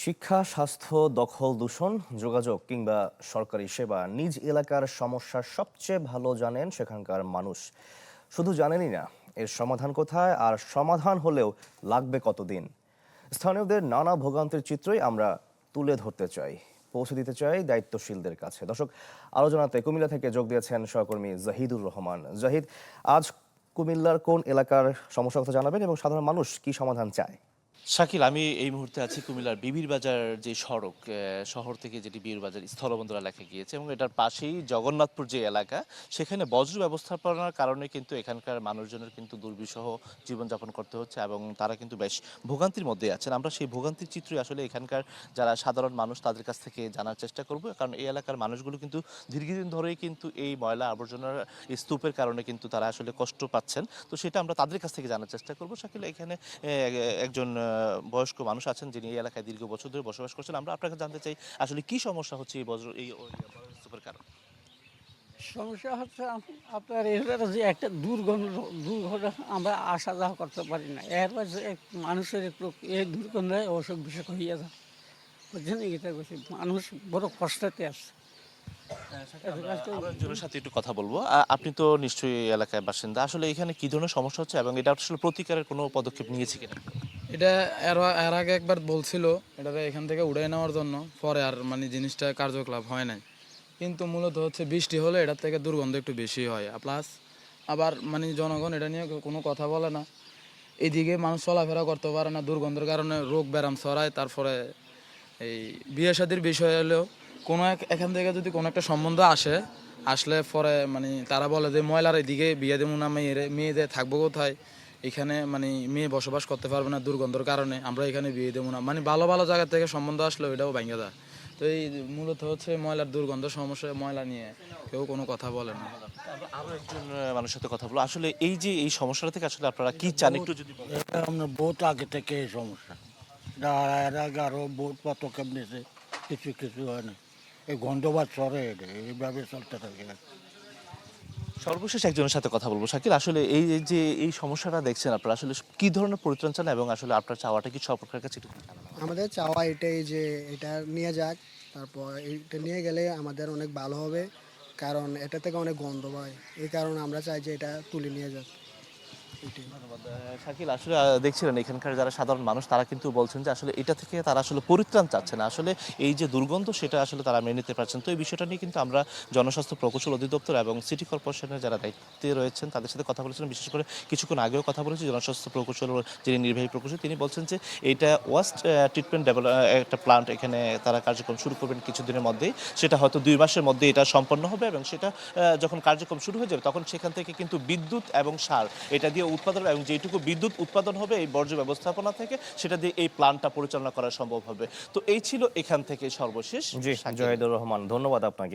শিক্ষা, স্বাস্থ্য, দখল, দূষণ, যোগাযোগ কিংবা সরকারি সেবা নিজ এলাকার সমস্যার সবচেয়ে ভালো জানেন সেখানকার মানুষ। শুধু জানেনই না, এর সমাধান কোথায় আর সমাধান হলেও লাগবে কতদিন। স্থানীয়দের নানা ভোগান্তির চিত্রই আমরা তুলে ধরতে চাই, পৌঁছে দিতে চাই দায়িত্বশীলদের কাছে। দর্শক, আলোচনাতে কুমিল্লা থেকে যোগ দিয়েছেন সহকর্মী জাহিদুর রহমান। জাহিদ, আজ কুমিল্লার কোন এলাকার সমস্যার কথা জানাবেন এবং সাধারণ মানুষ কি সমাধান চায়? শাকিল, আমি এই মুহূর্তে আছি কুমিল্লার বিবির বাজার যে সড়ক, শহর থেকে যেটি বিবির বাজার স্থলবন্দর এলাকা গিয়েছে এবং এটার পাশেই জগন্নাথপুর যে এলাকা, সেখানে বজ্র ব্যবস্থাপনার কারণে কিন্তু এখানকার মানুষজনের কিন্তু দুর্বিষহ জীবনযাপন করতে হচ্ছে এবং তারা কিন্তু বেশ ভোগান্তির মধ্যে আছেন। আমরা সেই ভোগান্তির চিত্রই আসলে এখানকার যারা সাধারণ মানুষ তাদের কাছ থেকে জানার চেষ্টা করব, কারণ এই এলাকার মানুষগুলো কিন্তু দীর্ঘদিন ধরেই কিন্তু এই ময়লা আবর্জনার স্তূপের কারণে কিন্তু তারা আসলে কষ্ট পাচ্ছেন। তো সেটা আমরা তাদের কাছ থেকে জানার চেষ্টা করব। শাকিল, এখানে একজন বয়স্ক মানুষ আছেন যিনি এই এলাকায় দীর্ঘ বছর ধরে বসবাস করছেন। আমরা আপনাকে জানতে চাই আসলে কি সমস্যা হচ্ছে এই বজ্র এই স্তূপের কারণে। সমস্যা হচ্ছে আপনার এটার যে একটা দুর্ঘটনা আমরা আসা যাওয়া করতে পারি না। এরপর যে মানুষের একটু এই দুর্গন্ধায় অসুখ বিসুখ হইয়া যায়, বুঝছেন, এটা বলছি মানুষ বড় কষ্টতে আছে। একজনের সাথে একটু কথা বলবো। আপনি তো নিশ্চয়ই এই এলাকায় বাসিন্দা, আসলে এখানে কি ধরনের সমস্যা হচ্ছে এবং এটা আসলে প্রতিকারের কোনো পদক্ষেপ নিয়েছে কিনা? এটা এর আগে একবার বলছিল এটাকে এখান থেকে উড়িয়ে নেওয়ার জন্য, পরে আর মানে জিনিসটা কার্যকলাপ হয় নাই। কিন্তু মূলত হচ্ছে বৃষ্টি হলে এটার থেকে দুর্গন্ধ একটু বেশি হয়, প্লাস আবার মানে জনগণ এটা নিয়ে কোনো কথা বলে না। এদিকে মানুষ চলাফেরা করতে পারে না, দুর্গন্ধের কারণে রোগ ব্যারাম ছড়ায়। তারপরে এই বিয়ে শাদির বিষয় হলেও এখান থেকে যদি কোনো একটা সম্বন্ধ আসলে পরে মানে তারা বলে যে ময়লার এদিকে বিয়ে দেবো না, মেয়েদের থাকবো কোথায়, এখানে মানে মেয়ে বসবাস করতে পারবে না দুর্গন্ধের কারণে, আমরা এখানে বিয়ে দেবো না, মানে ভালো ভালো জায়গা থেকে সম্বন্ধ আসলে ওইটাও ভেঙে যায়। তো এই মূলত হচ্ছে ময়লার দুর্গন্ধ সমস্যা, ময়লা নিয়ে কেউ কোনো কথা বলে না। আরো একজন মানুষের সাথে কথা বলবো। আসলে এই যে এই সমস্যাটা থেকে আসলে আপনারা কি চান একটু যদি বলেন। এটা আমরা বহুত আগে থেকে এই সমস্যা, এর আগে আরো বহুত পদক্ষেপ নিয়েছে, কিছু কিছু হয় না। এই গন্ধবাদ সরে এটা এইভাবে চলতে থাকে। সর্বশেষ একজনের সাথে কথা বলবো। শাকিল, আসলে এই যে এই সমস্যাটা দেখছেন আপনারা আসলে কি ধরনের পরিত্রাণ চান এবং আসলে আপনার চাওয়াটা কি সরকারের কাছে একটু জানানো? আমাদের চাওয়া এটাই যে এটা নিয়ে যাক, তারপর এটা নিয়ে গেলে আমাদের অনেক ভালো হবে, কারণ এটা থেকে অনেক গন্ধ হয়। এই কারণে আমরা চাই যে এটা তুলে নিয়ে যাক। এটাই। ধন্যবাদ। শাকিল, আসলে দেখছিলেন এখানকার যারা সাধারণ মানুষ তারা কিন্তু বলছেন যে আসলে এটা থেকে তারা আসলে পরিত্রাণ চাচ্ছে না, আসলে এই যে দুর্গন্ধ সেটা আসলে তারা মেনে নিতে পারছেন। তো এই বিষয়টা নিয়ে কিন্তু আমরা জনস্বাস্থ্য প্রকৌশল অধিদপ্তর এবং সিটি কর্পোরেশনের যারা দায়িত্বে রয়েছেন তাদের সাথে কথা বলেছিলাম। বিশেষ করে কিছুক্ষণ আগেও কথা বলেছি জনস্বাস্থ্য প্রকৌশল যিনি নির্বাহী প্রকৌশলী, তিনি বলছেন যে এটা ওয়াস্ট ট্রিটমেন্ট একটা প্লান্ট এখানে তারা কার্যক্রম শুরু করবেন কিছুদিনের মধ্যেই। সেটা হয়তো 2 মাসের মধ্যে এটা সম্পন্ন হবে এবং সেটা যখন কার্যক্রম শুরু হয়ে যাবে তখন সেখান থেকে কিন্তু বিদ্যুৎ এবং সার এটা দিয়ে উৎপাদন এবং যেটুকু বিদ্যুৎ উৎপাদন হবে এই বর্জ্য ব্যবস্থাপনা থেকে সেটা দিয়ে এই প্ল্যান্টটা পরিচালনা করা সম্ভব হবে। তো এই ছিল এখান থেকে সর্বশেষ। জি, জাহিদুর রহমান, ধন্যবাদ আপনাকে।